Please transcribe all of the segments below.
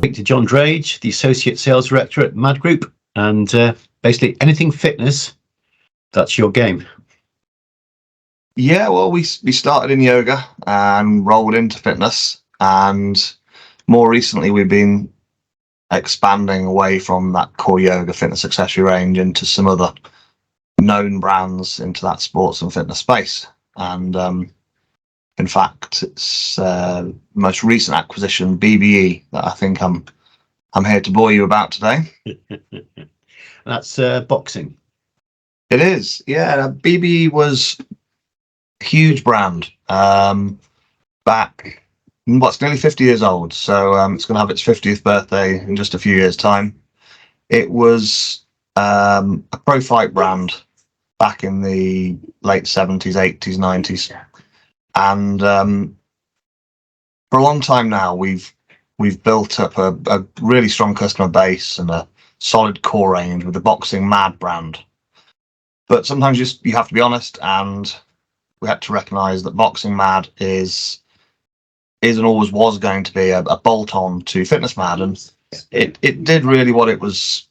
Speak to Jon Drage, the Associate Sales Director at Mad Group, and basically anything fitness, that's your game. Yeah, well, we started in yoga and rolled into fitness, and more recently we've been expanding away from that core yoga fitness accessory range into some other known brands into that sports and fitness space. And in fact, it's most recent acquisition, BBE, that I think I'm here to bore you about today. That's boxing. It is, yeah. BBE was a huge brand back. It's nearly 50 years old, so it's going to have its 50th birthday in just a few years' time. It was a pro fight brand back in the late 70s, 80s, 90s, and for a long time now we've built up a really strong customer base and a solid core range with the Boxing-Mad brand. But sometimes you have to be honest, and we had to recognise that Boxing-Mad is and always was going to be a bolt-on to Fitness-Mad, and it did really what it was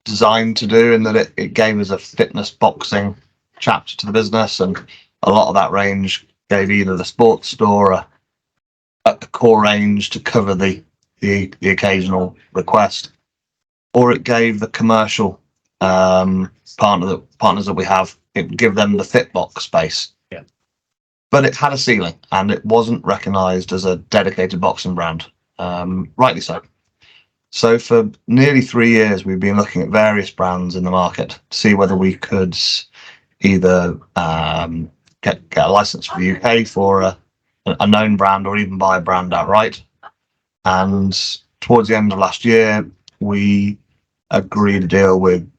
designed to do, in that it gave us a fitness boxing chapter to the business, and a lot of that range gave either the sports store a core range to cover the occasional request, or it gave the commercial partners that we have, it would give them the fit box space. But it had a ceiling, and it wasn't recognised as a dedicated boxing brand, rightly so. So for nearly 3 years, we've been looking at various brands in the market to see whether we could either get a license for the UK for a known brand, or even buy a brand outright. And towards the end of last year, we agreed a deal with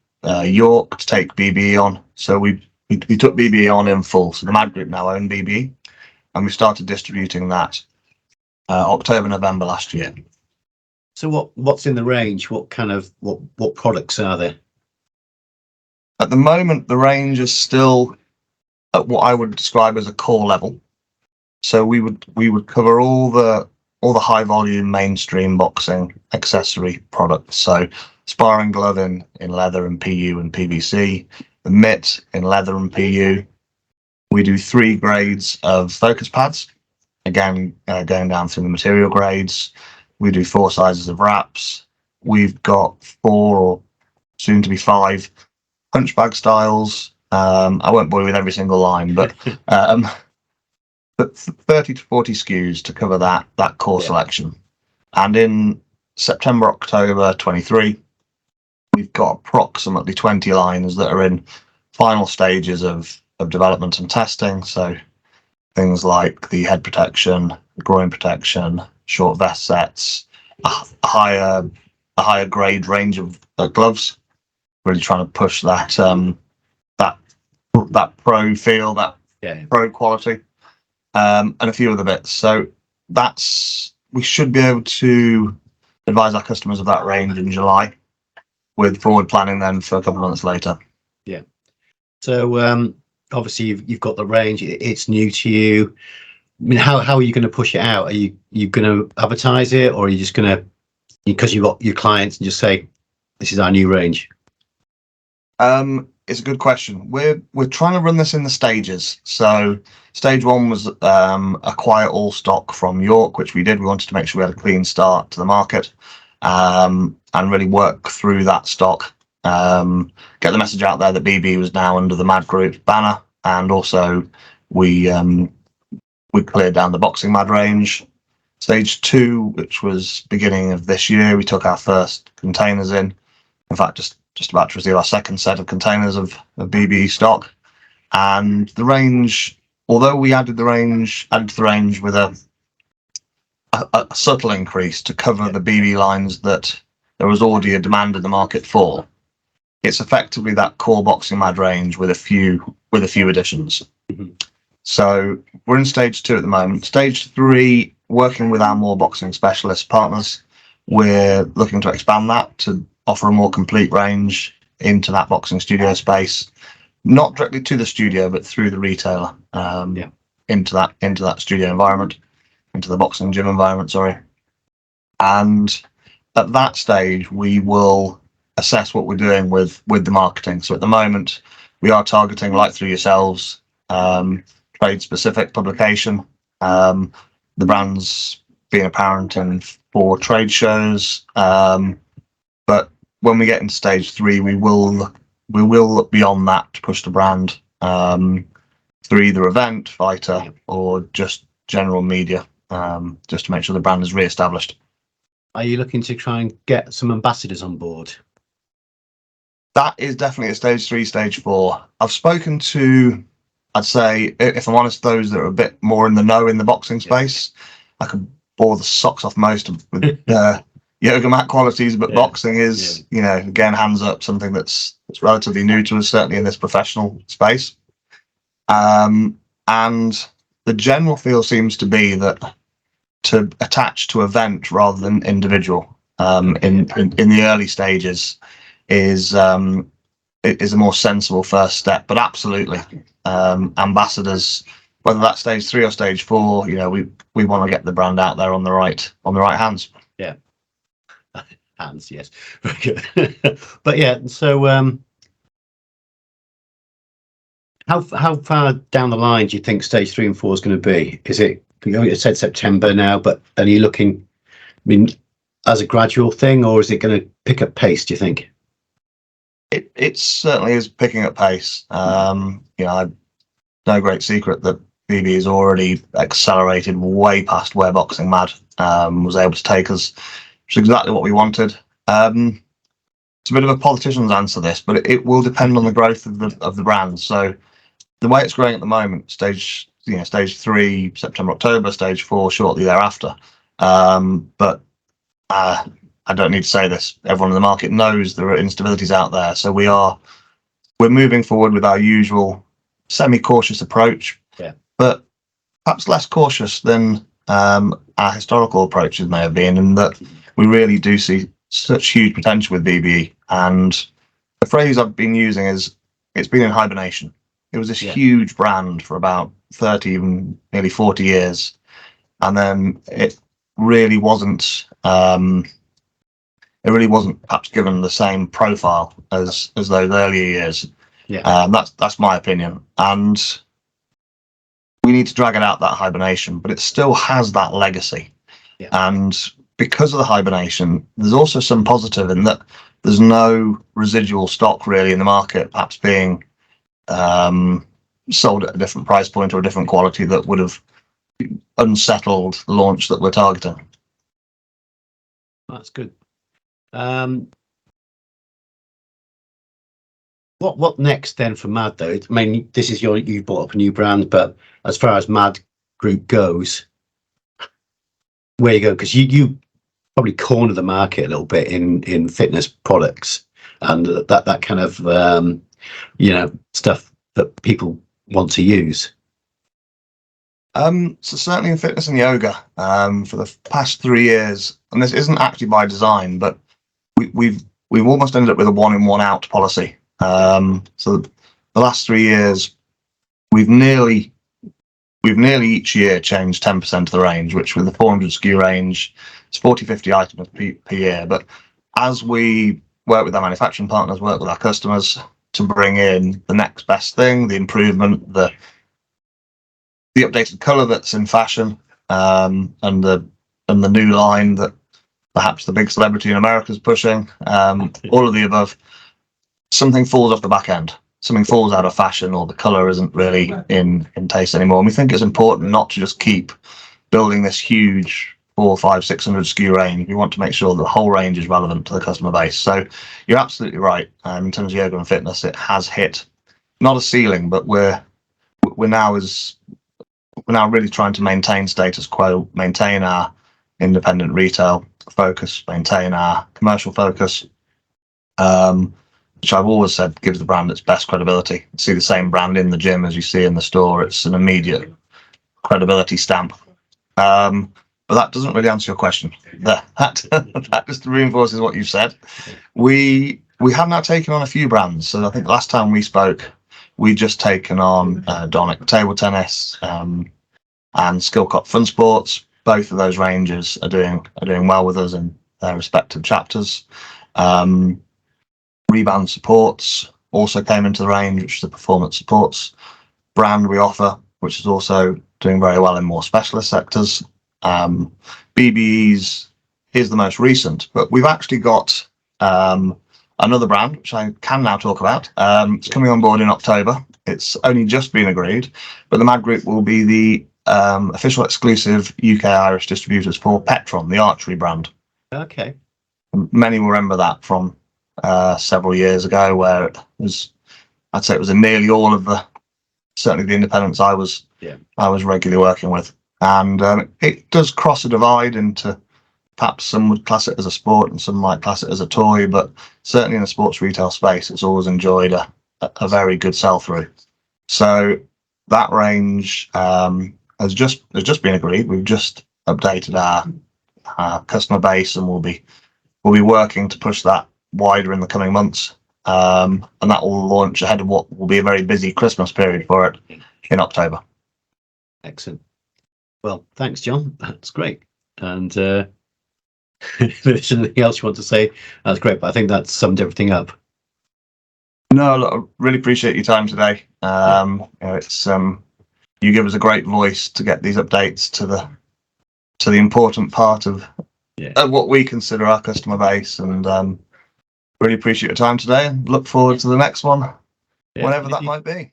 York to take BBE on. So we took BBE on in full. So the Mad Group now own BBE, and we started distributing that October, November last year. So what's in the range? What kind of what products are there? At the moment, the range is still at what I would describe as a core level. So we would cover all the high volume mainstream boxing accessory products. So sparring glove in leather and PU and PVC, the mitt in leather and PU. We do 3 grades of focus pads, again going down through the material grades. We do 4 sizes of wraps. We've got 4 or soon to be 5 punch bag styles. I won't bore you with every single line, but 30 to 40 SKUs to cover that core selection. And in September, October 23, we've got approximately 20 lines that are in final stages of development and testing. So things like the head protection, groin protection, short vest sets, a higher grade range of gloves. Really trying to push that pro feel, pro quality, and a few other bits. So we should be able to advise our customers of that range in July, with forward planning then for a couple of months later. Yeah. So obviously you've got the range. It's new to you. I mean, how are you going to push it out? Are you going to advertise it, or are you just going to, because you've got your clients, and just say, this is our new range? It's a good question. We're trying to run this in the stages. So stage 1 was acquire all stock from York, which we did. We wanted to make sure we had a clean start to the market, and really work through that stock, get the message out there that BB was now under the Mad Group banner, and also we cleared down the Boxing-Mad range. Stage 2, which was beginning of this year, we took our first containers in. In fact, just about to receive our second set of containers of BBE stock. And the range, although we added to the range with a subtle increase to cover the BB lines that there was already a demand in the market for, it's effectively that core Boxing-Mad range with a few additions. Mm-hmm. So we're in stage 2 at the moment. Stage 3, working with our more boxing specialist partners, we're looking to expand that to offer a more complete range into that boxing studio space, not directly to the studio, but through the retailer, into that studio environment, into the boxing gym environment, sorry. And at that stage, we will assess what we're doing with the marketing. So at the moment, we are targeting, like through yourselves, trade specific publication. The brand's being apparent in 4 trade shows. But when we get into stage 3, we will look beyond that to push the brand through either event, fighter, or just general media, just to make sure the brand is re-established. Are you looking to try and get some ambassadors on board? That is definitely a stage 3, stage 4. I've spoken to, I'd say, if I'm honest, those that are a bit more in the know in the boxing space. I could bore the socks off most of with yoga mat qualities, but boxing is, you know, again, hands up, something that's relatively new to us, certainly in this professional space. And the general feel seems to be that to attach to event rather than individual in the early stages is a more sensible first step. But absolutely, ambassadors, whether that's stage 3 or stage 4, you know, we want to get the brand out there on the right hands. Yeah, hands, yes, very good. But yeah, so how far down the line do you think stage 3 and 4 is going to be? Is it, you said September now, but are you looking, I mean, as a gradual thing, or is it going to pick up pace, do you think? It certainly is picking up pace. You know, no great secret that BBE has already accelerated way past where Boxing-Mad was able to take us, which is exactly what we wanted. It's a bit of a politician's answer, this, but it will depend on the growth of the brand. So the way it's growing at the moment, stage 3, September, October, stage 4 shortly thereafter. But I don't need to say this. Everyone in the market knows there are instabilities out there. So we're moving forward with our usual semi-cautious approach, but perhaps less cautious than our historical approaches may have been, in that we really do see such huge potential with BBE. And the phrase I've been using is, it's been in hibernation. It was this huge brand for about 30, even nearly 40 years. And then it really wasn't perhaps given the same profile as those earlier years. That's my opinion. And we need to drag it out that hibernation, but it still has that legacy. And because of the hibernation, there's also some positive in that there's no residual stock really in the market, perhaps being sold at a different price point or a different quality that would have unsettled the launch that we're targeting. That's good. What next then for Mad though? I mean, this is you brought up a new brand, but as far as Mad Group goes, where you go, because you probably corner the market a little bit in fitness products and that kind of you know, stuff that people want to use. So certainly in fitness and yoga, for the past 3 years, and this isn't actually by design, but we've almost ended up with a 1 in 1 out policy. So the last 3 years, we've nearly each year changed 10% of the range, which with the 400 SKU range, it's 40-50 items per year. But as we work with our manufacturing partners, work with our customers to bring in the next best thing, the improvement, the updated color that's in fashion, and the new line that perhaps the big celebrity in America is pushing, all of the above, something falls off the back end. Something falls out of fashion, or the color isn't really in taste anymore. And we think it's important not to just keep building this huge 400, 500, 600 SKU range. We want to make sure that the whole range is relevant to the customer base. So you're absolutely right. In terms of yoga and fitness, it has hit not a ceiling, but we're now really trying to maintain status quo, maintain our independent retail focus, maintain our commercial focus, which I've always said gives the brand its best credibility. You see the same brand in the gym as you see in the store. It's an immediate credibility stamp. But that doesn't really answer your question. That just reinforces what you've said. We have now taken on a few brands. So I think the last time we spoke, we'd just taken on Donic table tennis and Schildkroet Funsports. Both of those ranges are doing well with us, and their respective chapters. Rehband supports also came into the range, which is the performance supports brand we offer, which is also doing very well in more specialist sectors. BBEs is the most recent, but we've actually got another brand, which I can now talk about. It's coming on board in October. It's only just been agreed, but the Mad Group will be the official exclusive UK Irish distributors for Petron, the archery brand. Okay. Many will remember that from several years ago, where it was, I'd say it was in nearly all of the, certainly the independents I was regularly working with. And it does cross a divide into, perhaps some would class it as a sport and some might class it as a toy, but certainly in the sports retail space, it's always enjoyed a very good sell-through. So that range has just been agreed. We've just updated our customer base, and we'll be working to push that wider in the coming months. And that will launch ahead of what will be a very busy Christmas period for it in October. Excellent. Well, thanks, John. That's great. And if there's anything else you want to say, that's great. But I think that's summed everything up. No, look, I really appreciate your time today. You know, it's you give us a great voice to get these updates to the important part of what we consider our customer base, and really appreciate your time today, and look forward to the next one, whenever that might be.